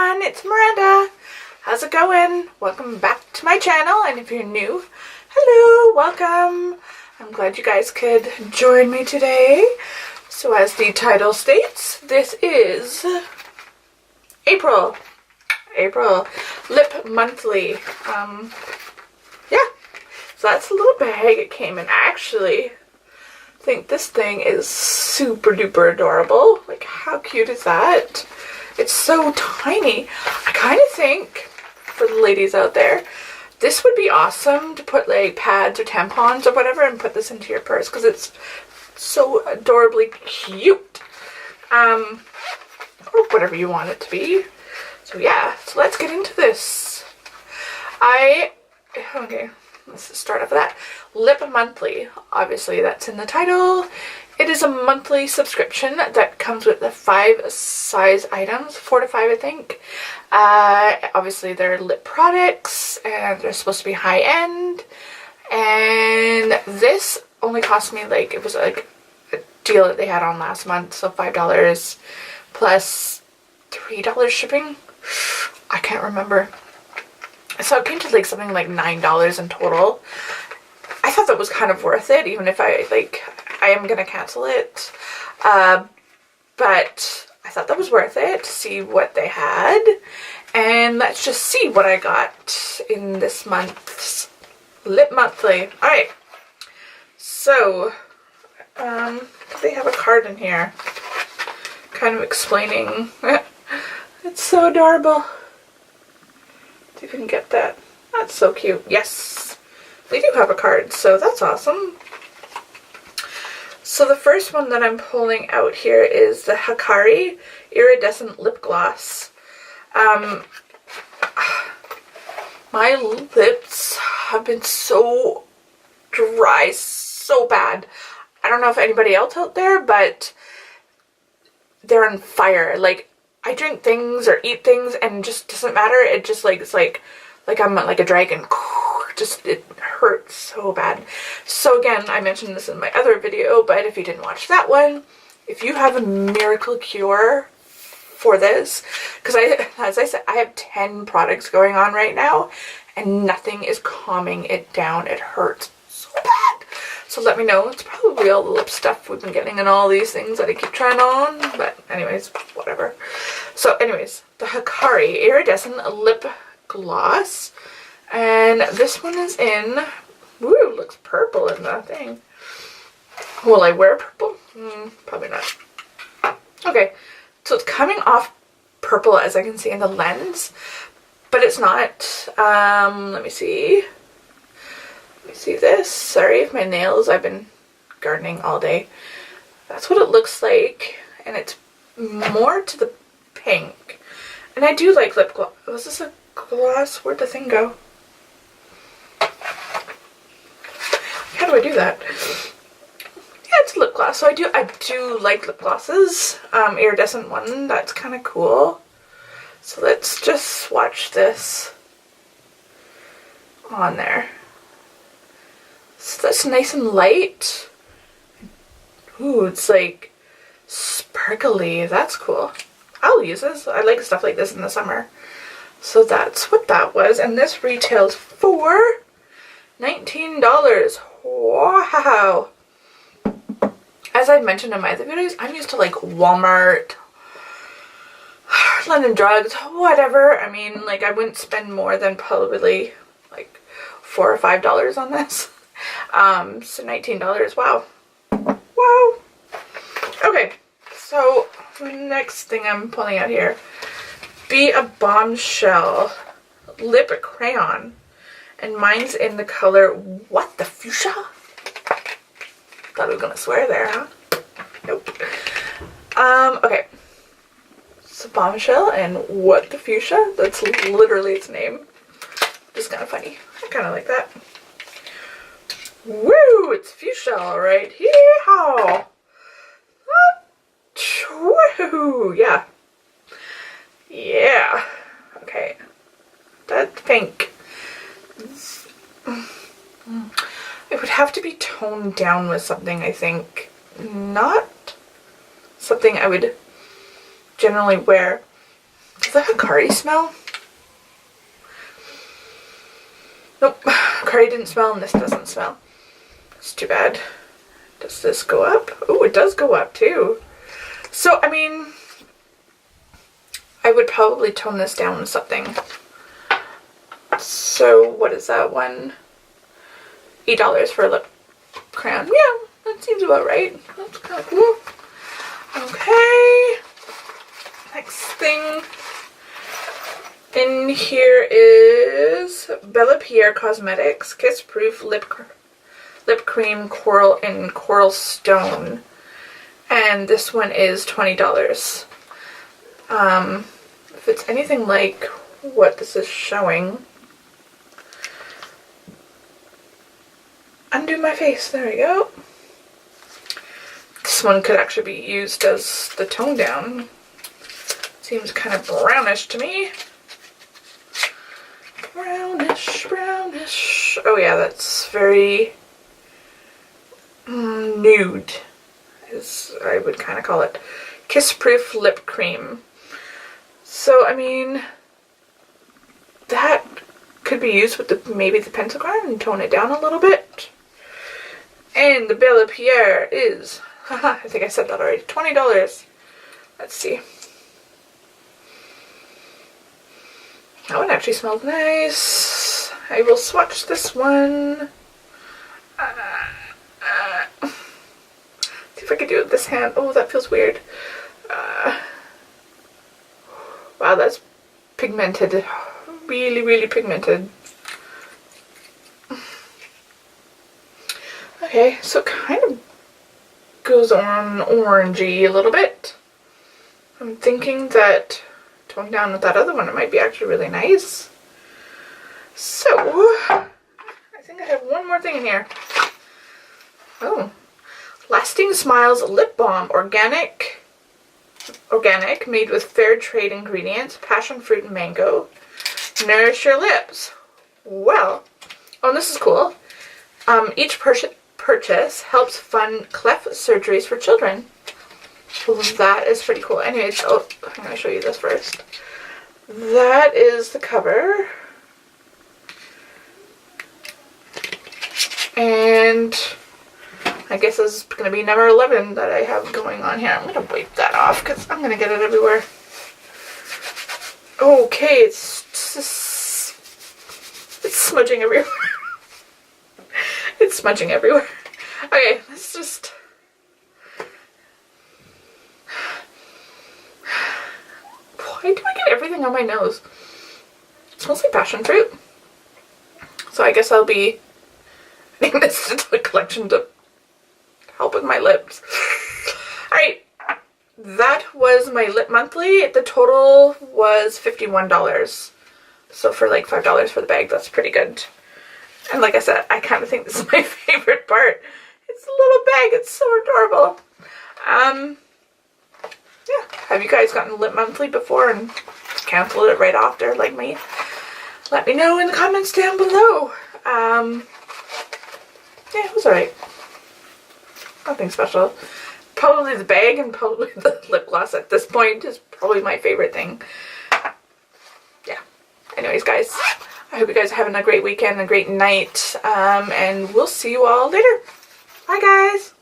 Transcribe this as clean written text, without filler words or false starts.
everyone, it's Miranda. How's it going? Welcome back to my channel, and if you're new, hello, welcome. I'm glad you guys could join me today. So as the title states, this is April Lip Monthly. Yeah, so that's a little bag it came in. Actually, I think this thing is super duper adorable. Like, how cute is that? It's so tiny. I kind of think, for the ladies out there, this would be awesome to put like pads or tampons or whatever and put this into your purse because it's so adorably cute. Or whatever you want it to be. So yeah, so let's get into this. Okay, let's start off with that. Lip Monthly, obviously that's in the title. It is a monthly subscription that comes with the 5 size items, 4 to 5 I think. Obviously they're lip products and they're supposed to be high end. And this only cost me like, it was like a deal that they had on last month, so $5 plus $3 shipping. I can't remember. So it came to like something like $9 in total. I thought that was kind of worth it, even if I am gonna cancel it. But I thought that was worth it to see what they had. And let's just see what I got in this month's Lip Monthly. Alright. So, they have a card in here kind of explaining. It's so adorable. See if we can get that. That's so cute. Yes, they do have a card, so that's awesome. So the first one that I'm pulling out here is the Hikari Iridescent Lip Gloss. My lips have been so dry, so bad. I don't know if anybody else out there, but they're on fire. Like, I drink things or eat things and it just doesn't matter. It just like, it's like I'm like a dragon. Just, it hurts so bad. So again, I mentioned this in my other video, but if you didn't watch that one, if you have a miracle cure for this, because as I said, I have 10 products going on right now and nothing is calming it down. It hurts so bad. So let me know. It's probably all the lip stuff we've been getting and all these things that I keep trying on. But anyways, whatever. So anyways, the Hikari Iridescent Lip Gloss. And this one is in, woo, looks purple in the thing. Will I wear purple? Probably not. Okay, so it's coming off purple as I can see in the lens, but it's not. Let me see. Let me see this. Sorry if my nails, I've been gardening all day. That's what it looks like, and it's more to the pink. And I do like lip gloss. Was this a gloss? Where'd the thing go? How do I do that? Yeah, it's lip gloss. So I do like lip glosses. Iridescent one, that's kind of cool. So let's just swatch this on there. So that's nice and light. Ooh, it's like sparkly. That's cool. I'll use this. I like stuff like this in the summer. So that's what that was. And this retails for $19. Wow. As I mentioned in my other videos, I'm used to like Walmart, London Drugs, whatever. I mean, like, I wouldn't spend more than probably like $4 or $5 on this. So $19. Wow. Wow. Okay, so the next thing I'm pulling out here, Be a Bombshell Lip Crayon. And mine's in the color, what, the fuchsia? Thought I was gonna swear there, huh? Nope. Okay. So Bombshell and What the Fuchsia, that's literally its name. Just kind of funny. I kind of like that. Woo! It's fuchsia, alright. Yeehaw! Woo! Yeah. Yeah. Okay. That's pink. It would have to be toned down with something, I think. Not something I would generally wear. the Hikari smell? Nope, Hikari didn't smell and this doesn't smell. It's too bad. Does this go up? Oh, it does go up too. So, I mean, I would probably tone this down with something. So, what is that one? $8 for a lip crayon. Yeah, that seems about right. That's kind of cool. Okay. Next thing in here is Bella Pierre Cosmetics Kiss Proof Lip Cream Coral in Coral Stone. And this one is $20. If it's anything like what this is showing. Undo my face. There we go. This one could actually be used as the tone down. Seems kind of brownish to me. Brownish, brownish. Oh yeah, that's very nude, as I would kind of call it. Kiss Proof Lip Cream. So, I mean, that could be used with maybe the pencil card and tone it down a little bit. And the Bella Pierre is, haha, I think I said that already, $20. Let's see. That one actually smells nice. I will swatch this one. See if I can do it with this hand. Oh, that feels weird. Wow, that's pigmented. Really, really pigmented. Okay, so it kind of goes on orangey a little bit. I'm thinking that tone down with that other one, it might be actually really nice. So, I think I have one more thing in here. Oh, Lasting Smiles Lip Balm, organic, made with fair trade ingredients, passion fruit and mango. Nourish your lips. Well, oh, and this is cool. Each purchase helps fund cleft surgeries for children. Well, that is pretty cool. Anyways, oh, I'm going to show you this first. That is the cover. And I guess this is going to be number 11 that I have going on here. I'm going to wipe that off because I'm going to get it everywhere. Okay, it's smudging everywhere. It's smudging everywhere. Okay, let's just... Why do I get everything on my nose? It smells like passion fruit. So I guess I'll be adding this to the collection to help with my lips. Alright, that was my lip monthly. The total was $51. So for like $5 for the bag, that's pretty good. And like I said, I kind of think this is my favorite part. It's a little bag. It's so adorable. Yeah. Have you guys gotten lip monthly before and canceled it right after, like me? Let me know in the comments down below. Yeah, it was alright. Nothing special. Probably the bag and probably the lip gloss at this point is probably my favorite thing. Yeah. Anyways, guys, I hope you guys are having a great weekend, a great night, and we'll see you all later. Bye, guys.